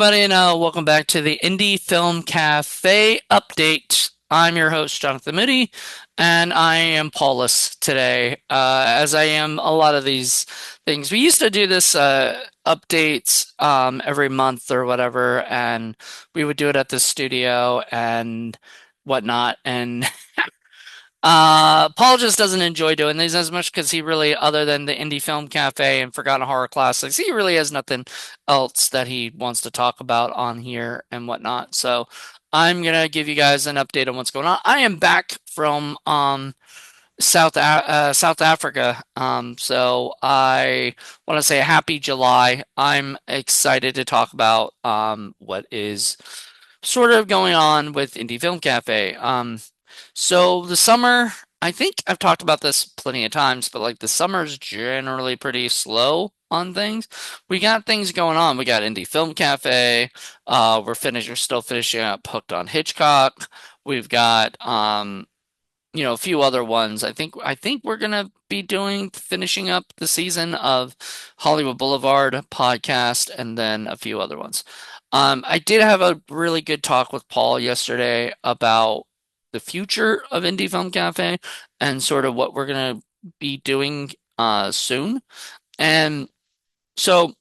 everybody, and welcome back to the Indie Film Cafe update. I'm your host, Jonathan Moody, and I am Paulus today, as I am a lot of these things. We used to do this updates every month or whatever, and we would do it at the studio and whatnot. And Paul just doesn't enjoy doing these as much because he really, other than the Indie Film Cafe and Forgotten Horror Classics, he really has nothing else that he wants to talk about on here and whatnot. So I'm gonna give you guys an update on what's going on. I am back from South Africa. So I want to say happy July. I'm excited to talk about what is sort of going on with Indie Film Cafe. So the summer, I think I've talked about this plenty of times, but like the summer's generally pretty slow on things. We got things going on. We got Indie Film Cafe. We're still finishing up Hooked on Hitchcock. We've got a few other ones. I think we're gonna be finishing up the season of Hollywood Boulevard podcast and then a few other ones. I did have a really good talk with Paul yesterday about the future of Indie Film Cafe and sort of what we're gonna be doing soon. And so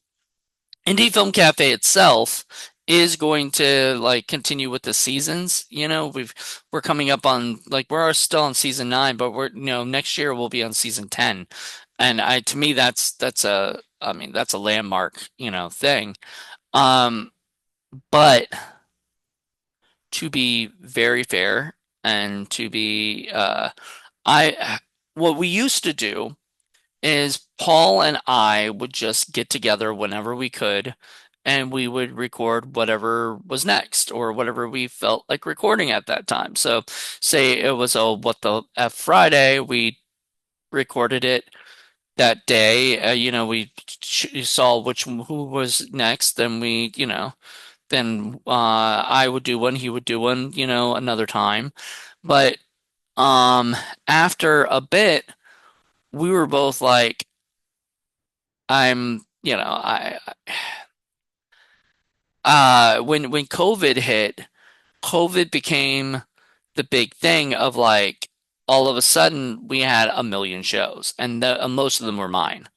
Indie Film Cafe itself is going to like continue with the seasons. We're coming up on like we're still on season 9, but we're next year we'll be on season 10. And I to me that's a I mean that's a landmark, thing. Um but to be very fair and to be I what we used to do is Paul and I would just get together whenever we could and we would record whatever was next or whatever we felt like recording at that time. So, say it was a What the F Friday, we recorded it that day. We saw who was next, then I would do one, he would do one, another time. But after a bit, we were both like, I'm, when COVID hit, COVID became the big thing of like all of a sudden we had a million shows and most of them were mine,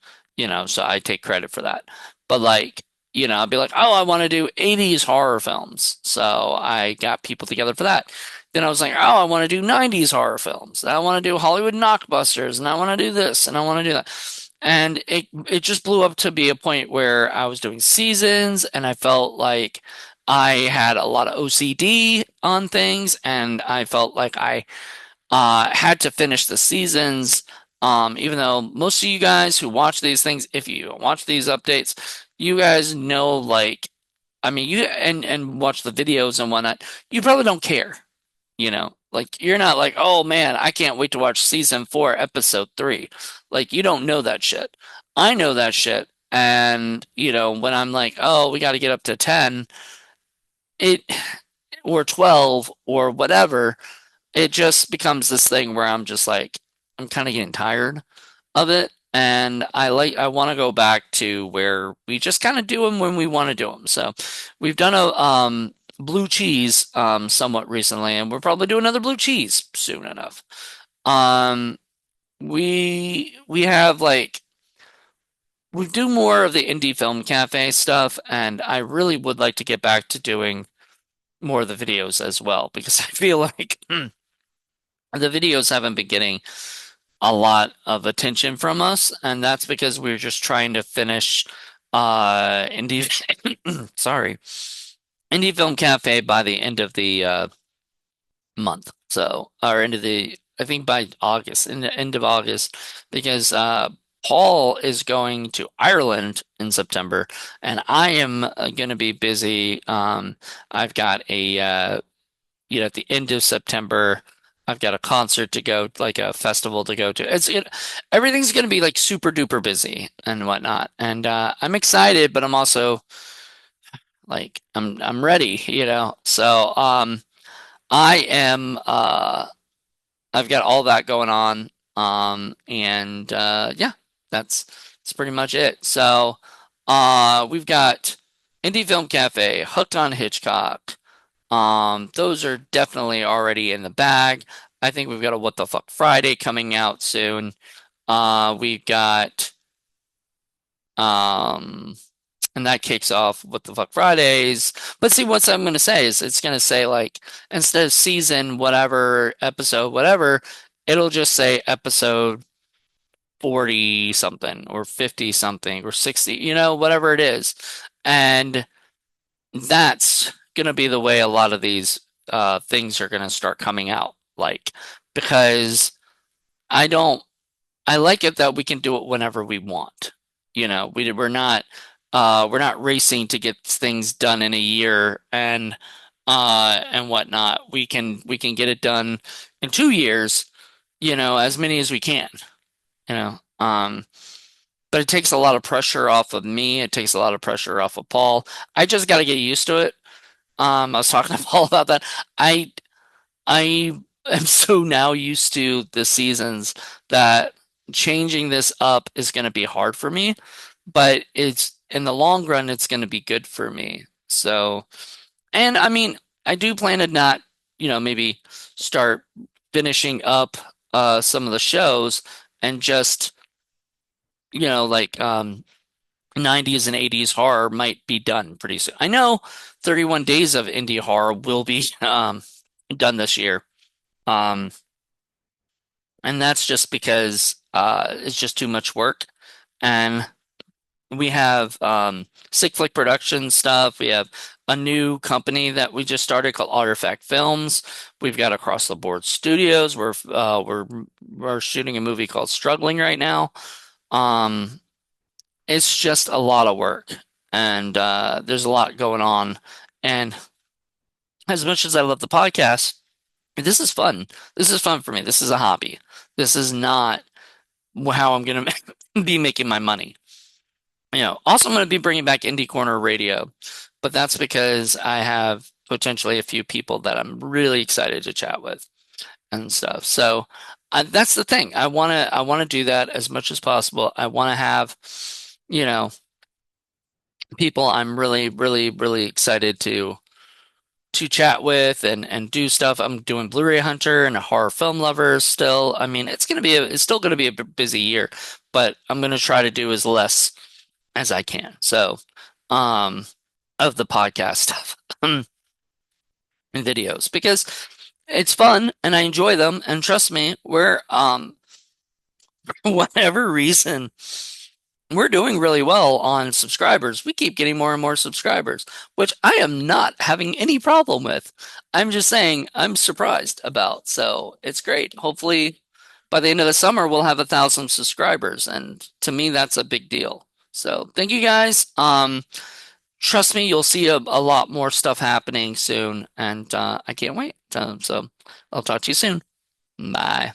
so I take credit for that. But like, I'd be like, oh, I want to do 80s horror films. So I got people together for that. Then I was like, oh, I want to do 90s horror films. I want to do Hollywood knockbusters and I want to do this and I want to do that. And it just blew up to be a point where I was doing seasons and I felt like I had a lot of OCD on things and I felt like I had to finish the seasons. Even though most of you guys who watch these things, if you watch these updates, you guys know like I mean you and watch the videos and whatnot, you probably don't care. Like you're not like, oh man, I can't wait to watch season 4, episode 3. Like you don't know that shit. I know that shit. And, when I'm like, oh, we got to get up to 10, it or 12 or whatever, it just becomes this thing where I'm just like, I'm kind of getting tired of it. And I want to go back to where we just kind of do them when we want to do them. So we've done a blue cheese somewhat recently, and we'll probably do another blue cheese soon enough. Um, we have like we do more of the indie film cafe stuff, and I really would like to get back to doing more of the videos as well because I feel like the videos haven't been getting a lot of attention from us, and that's because we're just trying to finish indie sorry, Indie Film Cafe by the end of the month. So, or end of the I think by August, in the end of August, because Paul is going to Ireland in September, and I am going to be busy. I've got at the end of September, I've got a concert to go, like a festival to go to. Everything's going to be like super duper busy and whatnot. And I'm excited, but I'm also like I'm ready, So I am I've got all that going on. And yeah, that's pretty much it. So we've got Indie Film Cafe, Hooked on Hitchcock. Those are definitely already in the bag. I think we've got a What the Fuck Friday coming out soon. We've got um and that kicks off What the Fuck Fridays. But see, what I'm gonna say is it's gonna say like instead of season whatever, episode whatever, it'll just say episode 40 something or 50 something or 60, whatever it is. And that's gonna be the way a lot of these things are gonna start coming out. Like, because I don't I like it that we can do it whenever we want. We're not racing to get things done in a year and whatnot. We can get it done in 2 years, as many as we can, you know. But it takes a lot of pressure off of me. It takes a lot of pressure off of Paul. I just got to get used to it. I was talking to Paul about that. I am so now used to the seasons that changing this up is going to be hard for me, but it's in the long run, it's going to be good for me. So, and I mean, I do plan to not, maybe start finishing up some of the shows and just, like 90s and 80s horror might be done pretty soon. I know 31 Days of Indie Horror will be done this year. Um, and that's just because it's just too much work. And we have Sick Flick Production stuff. We have a new company that we just started called Artifact Films. We've got Across the Board Studios. We're shooting a movie called Struggling right now. Um, it's just a lot of work, and there's a lot going on. And as much as I love the podcast, this is fun. This is fun for me. This is a hobby. This is not how I'm going to be making my money. Also, I'm going to be bringing back Indie Corner Radio, but that's because I have potentially a few people that I'm really excited to chat with and stuff. So that's the thing. I want to do that as much as possible. I want to have, you know, people I'm really, really, really excited to chat with and do stuff. I'm doing Blu-ray Hunter and a horror film lover still. I mean, it's still gonna be a busy year, but I'm gonna try to do as less as I can. So, um, of the podcast stuff and videos because it's fun and I enjoy them. And trust me, for whatever reason, we're doing really well on subscribers. We keep getting more and more subscribers, which I am not having any problem with. I'm just saying I'm surprised about. So it's great. Hopefully by the end of the summer, we'll have 1,000 subscribers. And to me, that's a big deal. So thank you guys. Trust me, you'll see a lot more stuff happening soon. And I can't wait. So I'll talk to you soon. Bye.